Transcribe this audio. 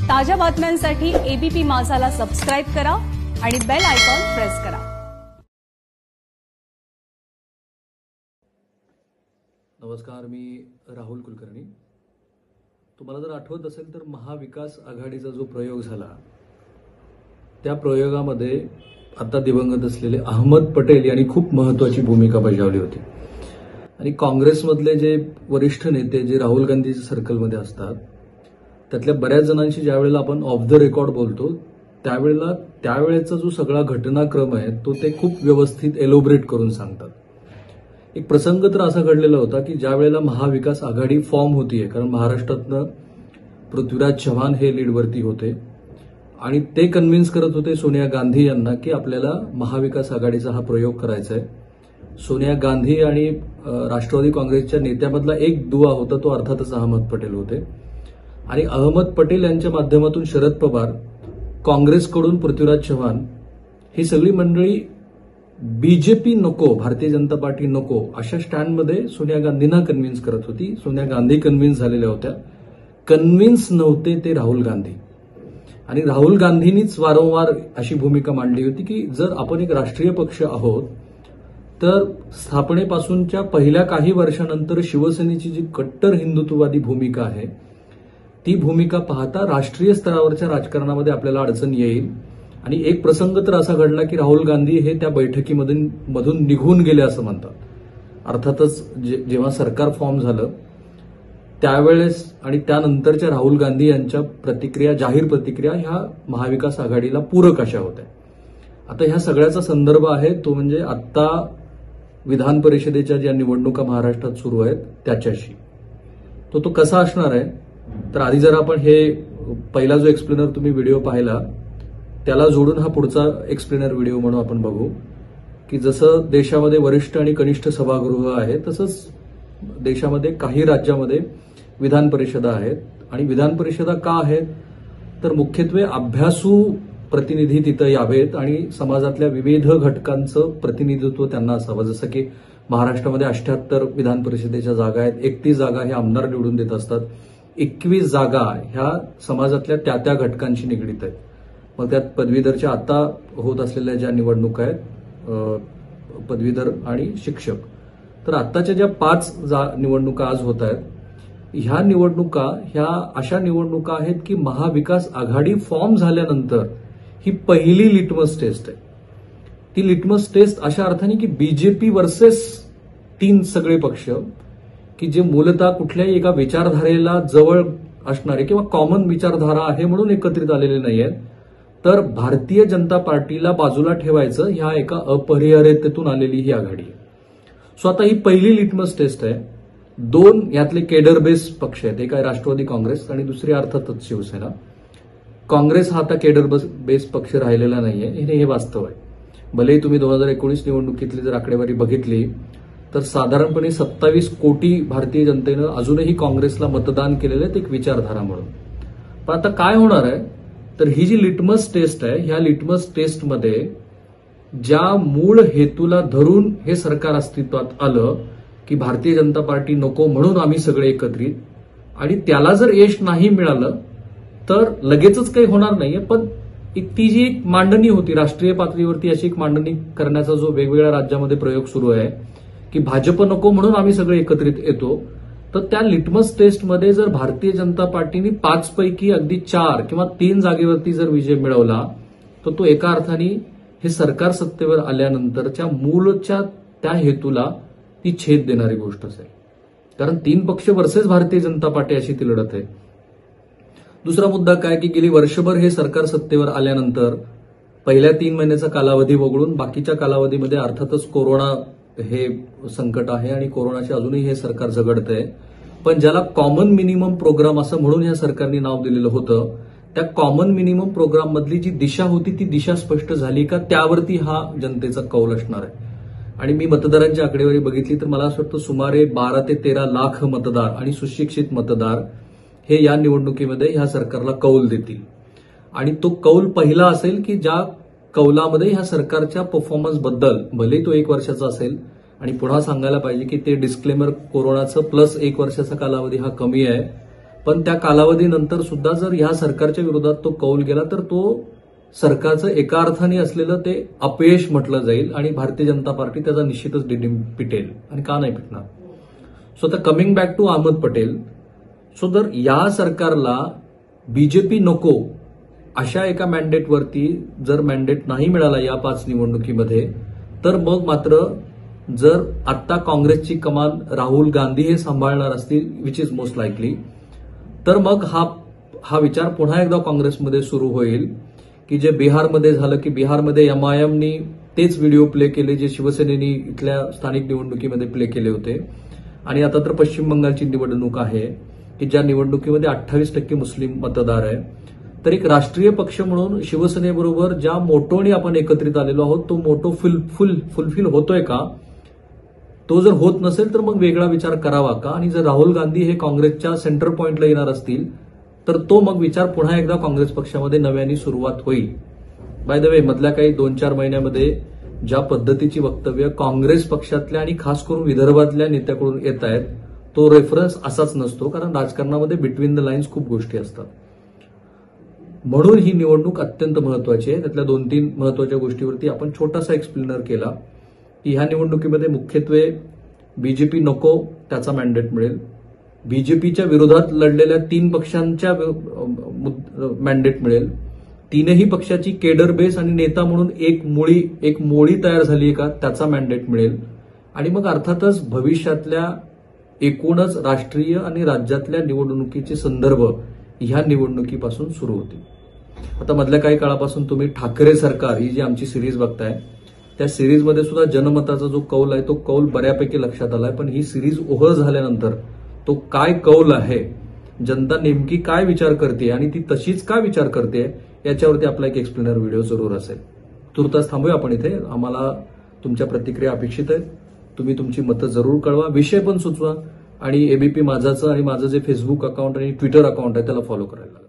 ताज्या बातम्यांसाठी ABP माझाला subscribe करा आणि बेल आयकॉन प्रेस करा। नमस्कार, मी राहुल कुलकर्णी। तुम्हाला जर आठवत असेल तर महाविकास आघाडीचा जो प्रयोग झाला त्या प्रयोगामध्ये आता दिवंगत असलेले अहमद पटेल यांनी खूप महत्त्वाची भूमिका बजावली होती आणि काँग्रेसमधले जे वरिष्ठ नेते जे राहुल गांधीच्या सर्कलमध्ये असतात त्यातल्या बऱ्याच जणांशी ज्यावेळेला आपण ऑफ द रेकॉर्ड बोलतो त्यावेळेचा जो सगळा घटनाक्रम आहे तो ते खूप व्यवस्थित एलोबरेट करून सांगतात। एक प्रसंग तर असा घडलेला होता की ज्या वेळेला महाविकास आघाडी फॉर्म होतीये, कारण महाराष्ट्रातनं पृथ्वीराज चव्हाण हे लीडवरती होते आणि ते कन्व्हिन्स करत होते सोनिया गांधी यांना की आपल्याला महाविकास आघाडीचा हा प्रयोग करायचा आहे। सोनिया गांधी आणि राष्ट्रवादी काँग्रेसच्या नेत्यामधला एक दुवा होता, तो अर्थातच अहमद पटेल होते आणि अहमद पटेल यांच्या माध्यमातून शरद पवार, काँग्रेसकडून पृथ्वीराज चव्हाण ही सगळी मंडळी बीजेपी नको, भारतीय जनता पार्टी नको अशा स्टँडमध्ये सोनिया गांधींना कन्व्हिन्स करत होती। सोनिया गांधी कन्व्हिन्स झालेल्या होत्या, कन्व्हिन्स नव्हते ते राहुल गांधी। आणि राहुल गांधींनीच वारंवार अशी भूमिका मांडली होती की जर आपण एक राष्ट्रीय पक्ष आहोत तर स्थापनेपासूनच्या पहिल्या काही वर्षानंतर शिवसेनेची जी कट्टर हिंदुत्ववादी भूमिका आहे ती भूमिका पाहता राष्ट्रीय स्तरावरच्या राजकारणामध्ये आपल्याला अडचण येईल। आणि एक प्रसंग तर असा घडला की राहुल गांधी हे त्या बैठकीमधून निघून गेले असं म्हणतात। अर्थातच जेव्हा सरकार फॉर्म झालं त्यावेळेस आणि त्यानंतरच्या राहुल गांधी यांच्या प्रतिक्रिया, जाहीर प्रतिक्रिया ह्या महाविकास आघाडीला पूरक अशा होत्या। आता ह्या सगळ्याचा संदर्भ आहे तो म्हणजे आत्ता विधान परिषदेच्या ज्या निवडणुका महाराष्ट्रात सुरू आहेत त्याच्याशी तो कसा असणार आहे। तर आधी जर आपण हे पहिला जो एक्सप्लेनर तुम्ही व्हिडिओ पाहिला त्याला जोडून हा पुढचा एक्सप्लेनर व्हिडिओ म्हणून आपण बघू की जसं देशामध्ये वरिष्ठ आणि कनिष्ठ सभागृह आहे तसंच देशामध्ये काही राज्यामध्ये विधान परिषदा आहेत आणि विधान परिषदा का आहेत तर मुख्यत्वे अभ्यासू प्रतिनिधी तिथं यावेत आणि समाजातल्या विविध घटकांचं प्रतिनिधित्व त्यांना असावं। जसं की महाराष्ट्रामध्ये 78 विधान परिषदेच्या जागा आहेत, 31 जागा हे आमदार निवडून देत असतात, 21 जागा ह्या समाजातल्या त्या घटकांशी निगडीत आहेत। मग त्यात पदवीधरच्या आता होत असलेल्या ज्या निवडणुका आहेत पदवीधर आणि शिक्षक, तर आत्ताच्या ज्या 5 निवडणुका आज होत आहेत ह्या निवडणुका ह्या अशा निवडणुका आहेत की महाविकास आघाडी फॉर्म झाल्यानंतर ही पहिली लिटमस टेस्ट आहे। ती लिटमस टेस्ट अशा अर्थाने की बीजेपी वर्सेस 3 सगळे पक्ष की जे मूलतः कुठल्याही एका विचारधारेला जवळ असणारे किंवा कॉमन विचारधारा आहे म्हणून एकत्रित आलेले नाहीयेत, तर भारतीय जनता पार्टीला बाजूला ठेवायचं ह्या एका अपरिहार्यतेतून आलेली ही आघाडी आहे। सो आता ही पहिली लिटमस टेस्ट आहे। 2 यातले केडर बेस पक्ष आहेत, एक आहे राष्ट्रवादी काँग्रेस आणि दुसरी अर्थातच शिवसेना। काँग्रेस हा आता केडर बेस पक्ष राहिलेला नाहीये, हे वास्तव आहे। भलेही तुम्ही 2019 निवडणुकीतली जर आकडेवारी बघितली तर साधारणपणे 27 कोटी भारतीय जनतेनं अजूनही काँग्रेसला मतदान केलेलं आहे एक विचारधारा म्हणून। पण आता काय होणार आहे तर ही जी लिटमस टेस्ट आहे ह्या लिटमस टेस्टमध्ये ज्या मूळ हेतूला धरून हे सरकार अस्तित्वात आलं की भारतीय जनता पार्टी नको म्हणून आम्ही सगळे एकत्रित, आणि त्याला जर यश नाही मिळालं तर लगेचच काही होणार नाहीये, पण ती जी एक मांडणी होती राष्ट्रीय पातळीवरती अशी एक मांडणी करण्याचा जो वेगवेगळ्या राज्यामध्ये प्रयोग सुरू आहे की भाजप नको म्हणून आम्ही सगळे एकत्रित येतो, तर त्या लिटमस टेस्टमध्ये जर भारतीय जनता पार्टीने 5 पैकी अगदी 4 किंवा 3 जागेवरती जर विजय मिळवला तर तो एका अर्थाने हे सरकार सत्तेवर आल्यानंतरच्या मूळच्या त्या हेतूला ती छेद देणारी गोष्ट असेल, कारण 3 पक्ष वर्सेस भारतीय जनता पार्टी अशी ती लढत आहे। दुसरा मुद्दा काय की गेली वर्षभर हे सरकार सत्तेवर आल्यानंतर पहिल्या 3 महिन्याचा कालावधी वगळून बाकीच्या कालावधीमध्ये अर्थातच कोरोना हे संकट आहे आणि कोरोनाचे अजूनही हे सरकार झगडतंय, पण ज्याला कॉमन मिनिमम प्रोग्राम असं म्हणून या सरकारने नाव दिलेलं होतं त्या कॉमन मिनिमम प्रोग्राम मधली जी दिशा होती ती दिशा स्पष्ट झाली का त्यावरती हा जनतेचा कौल असणार आहे। आणि मी मतदारांची आकडेवारी बघितली तर मला असं वाटतं सुमारे 12 ते 13 लाख मतदार आणि सुशिक्षित मतदार हे या निवडणुकीमध्ये ह्या सरकारला कौल देतील आणि तो कौल पहिला असेल की ज्या कौलामध्ये ह्या सरकारच्या परफॉर्मन्स बद्दल, भले तो 1 वर्षाचा असेल आणि पुन्हा सांगायला पाहिजे की ते डिस्क्लेमर कोरोनाचं प्लस 1 वर्षाचा कालावधी हा कमी आहे, पण त्या कालावधीनंतर सुद्धा जर ह्या सरकारच्या विरोधात तो कौल गेला तर तो सरकारचं एका अर्थाने असलेलं ते अपयश म्हटलं जाईल आणि भारतीय जनता पार्टी त्याचा निश्चितच डिडीम पिटेल. आणि का नाही पिटणार? सो आता coming back to Ahmed Patel. So जर या सरकारला बीजेपी नको अशा एका मॅन्डेटवरती जर मॅन्डेट नाही मिळाला या 5 निवडणुकीमध्ये, तर मग मात्र जर आत्ता काँग्रेसची कमान राहुल गांधी हे सांभाळणार असतील, विच इज मोस्ट लाईकली, तर मग हा विचार पुन्हा एकदा काँग्रेसमध्ये सुरू होईल की जे बिहारमध्ये झालं की बिहारमध्ये एमआयएमनी तेच व्हिडिओ प्ले केले जे शिवसेनेनी इथल्या स्थानिक निवडणुकीमध्ये प्ले केले होते. आणि आता तर पश्चिम बंगालची निवडणूक आहे की ज्या निवडणुकीमध्ये 28% मुस्लिम मतदार आहे. तर एक राष्ट्रीय पक्ष म्हणून शिवसेनेबरोबर ज्या मोटोनी आपण एकत्रित आलेलो आहोत तो मोटो फुलफिल होतोय का? तो जर होत नसेल तर मग वेगळा विचार करावा का? आणि जर राहुल गांधी हे काँग्रेसच्या सेंटर पॉइंटला येणार असतील तर तो मग विचार पुन्हा एकदा काँग्रेस पक्षामध्ये नव्याने सुरुवात होईल. बाय द वे, मधल्या काही 2-4 महिन्यामध्ये ज्या पद्धतीची वक्तव्य काँग्रेस पक्षातल्या आणि खास करून विदर्भातल्या नेत्याकडून येत आहेत तो रेफरन्स असाच नसतो, कारण राजकारणामध्ये बिटवीन द लाईन्स खूप गोष्टी असतात. म्हणून ही निवडणूक अत्यंत महत्वाची आहे. त्यातल्या 2-3 महत्वाच्या गोष्टीवरती आपण छोटासा एक्सप्लेनर केला की ह्या निवडणुकीमध्ये मुख्यत्वे बीजेपी नको त्याचा मॅन्डेट मिळेल. बीजेपीच्या विरोधात लढलेल्या 3 पक्षांच्या मॅन्डेट मिळेल. 3ही पक्षाची केडर बेस आणि नेता म्हणून एक मोळी तयार झाली आहे का त्याचा मॅन्डेट मिळेल. आणि मग अर्थातच भविष्यातल्या एकूणच राष्ट्रीय आणि राज्यातल्या निवडणुकीचे संदर्भ ह्या निवडणुकीपासून सुरू होतील. आता मधल्या काही काळापासून तुम्ही ठाकरे सरकार ही जी आमची सिरीज बघताय त्या सिरीजमध्ये सुद्धा जनमताचा जो कौल आहे तो कौल बऱ्यापैकी लक्षात आलाय. पण ही सिरीज ओव्हर झाल्यानंतर तो काय कौल आहे, जनता नेमकी काय विचार करते आणि ती तशीच का विचार करते याच्यावरती आपला एक एक्सप्लेनर व्हिडिओ जरूर असेल. तुर्तास थांबूया आपण इथे. आम्हाला तुमच्या प्रतिक्रिया अपेक्षित आहेत. तुम्ही तुमची मतं जरूर कळवा, विषय पण सुचवा आणि एबीपी माझाचं आणि माझं जे फेसबुक अकाउंट आणि ट्विटर अकाउंट आहे त्याला फॉलो करायला लागेल.